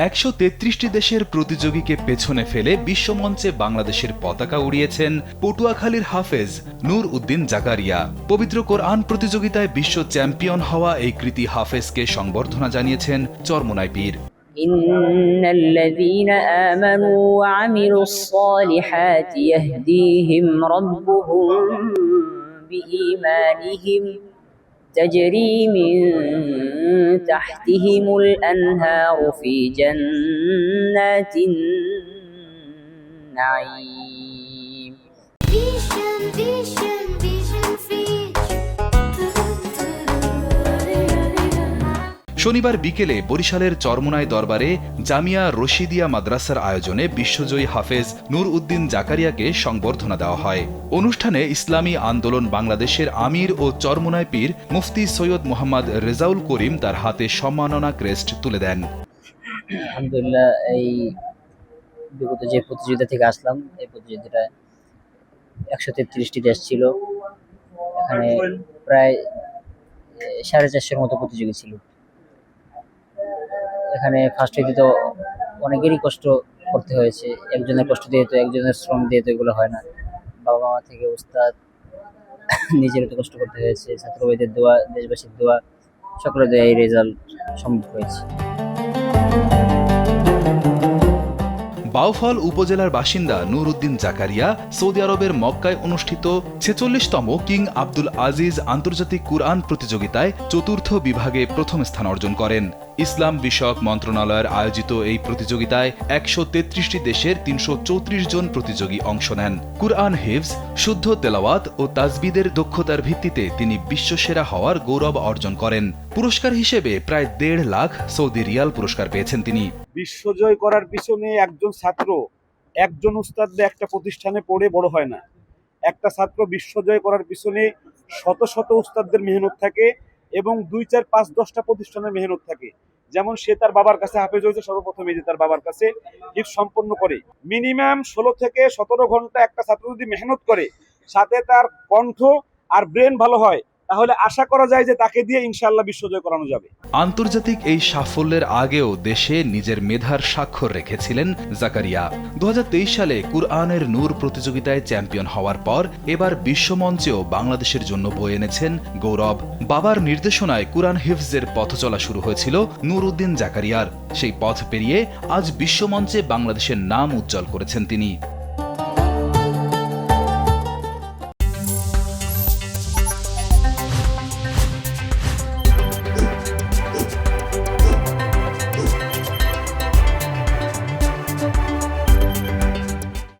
133টি দেশের প্রতিযোগীকে পেছনে ফেলে বিশ্বমঞ্চে বাংলাদেশের পতাকা উড়িয়েছেন পটুয়াখালীর হাফেজ নূর উদ্দিন জাকারিয়া। পবিত্র কোরআন প্রতিযোগিতায় বিশ্ব চ্যাম্পিয়ন হওয়া এই কৃতি হাফেজকে সংবর্ধনা জানিয়েছেন চরমোনাই পীর। ইন্নাল্লাযীনা আমানু ওয়া আমিলুস সালিহাতি ইয়াহদিহিম রাব্বুহুম বিঈমানিহিম تجري من تحتهم الأنهار في جنات النعيم. শনিবার বিকেলে বরিশালের চরমোনাই দরবারে জামিয়া রশিদিয়া মাদ্রাসার আয়োজনে বিশ্বজয়ী হাফেজ নূর উদ্দিন জাকারিয়াকে সংবর্ধনা দেওয়া হয়। অনুষ্ঠানে ইসলামী আন্দোলন বাংলাদেশের আমির ও চরমোনাই পীর মুফতি সৈয়দ মোহাম্মদ রেজাউল করিম তার হাতে সম্মাননা ক্রেস্ট তুলে দেন। আলহামদুলিল্লাহ, এই বিগত যে প্রতিযোগিতা থেকে আসলাম, এই প্রতিযোগিতায় 133টি দেশ ছিল। এখানে প্রায় 450-এর মতো প্রতিযোগী ছিল। এখানে ফার্স্ট হইতে তো অনেকেরই কষ্ট করতে হয়েছে। একজনের কষ্ট দিয়ে তো, একজনের শ্রম দিয়ে তো এগুলো হয় না। বাবা মা থেকে উস্তাদ, নিজেরও তো কষ্ট করতে হয়েছে। ছাত্র ভাইদের দোয়া, দেশবাসীর দোয়া, সকলের দোয়া এই রেজাল্ট সম্ভব হয়েছে। বাউফল উপজেলার বাসিন্দা নূর উদ্দিন জাকারিয়া সৌদি আরবের মক্কায় অনুষ্ঠিত 46তম কিং আব্দুল আজিজ আন্তর্জাতিক কুরআন প্রতিযোগিতায় চতুর্থ বিভাগে প্রথম স্থান অর্জন করেন। ইসলাম বিষয়ক মন্ত্রণালয়ের আয়োজিত এই প্রতিযোগিতায় 133টি দেশের 334 জন প্রতিযোগী অংশ নেন। কুরআন হিফজ, শুদ্ধ তেলাওয়াত ও তাজবিদের দক্ষতার ভিত্তিতে তিনি বিশ্বসেরা হওয়ার গৌরব অর্জন করেন। পুরস্কার হিসেবে প্রায় 1.5 লাখ সৌদি রিয়াল পুরস্কার পেয়েছেন তিনি। বিশ্বজয় করার পিছনে একজন ছাত্র, একজন উস্তাদ একটা প্রতিষ্ঠানে পড়ে বড় হয় না। একটা ছাত্র বিশ্বজয় করার পিছনে শত শত উস্তাদদের মেহনত থাকে এবং 2, 4, 5, 10টা প্রতিষ্ঠানের মেহনত থাকে। যেমন সে তার বাবার কাছে হাফেজ হয়েছে, সর্বপ্রথমে যে তার বাবার কাছে হিফজ সম্পন্ন করে। মিনিমাম 16 থেকে 17 ঘন্টা একটা ছাত্র যদি মেহনত করে, সাথে তার কণ্ঠ আর ব্রেন ভালো হয়, তাহলে আশা করা যায় যে তাকে দিয়ে ইনশাআল্লাহ বিশ্বজয় করানো যাবে। আন্তর্জাতিক এই সাফল্যের আগেও দেশে নিজের মেধার স্বাক্ষর রেখেছিলেন জাকারিয়া। 2023 সালে কুরআনের নূর প্রতিযোগিতায় চ্যাম্পিয়ন হওয়ার পর এবার বিশ্বমঞ্চেও বাংলাদেশের জন্য বয়ে এনেছেন গৌরব। বাবার নির্দেশনায় কুরআন হিফজের পথ চলা শুরু হয়েছিল নূর উদ্দিন জাকারিয়ার। সেই পথ পেরিয়ে আজ বিশ্বমঞ্চে বাংলাদেশের নাম উজ্জ্বল করেছেন তিনি।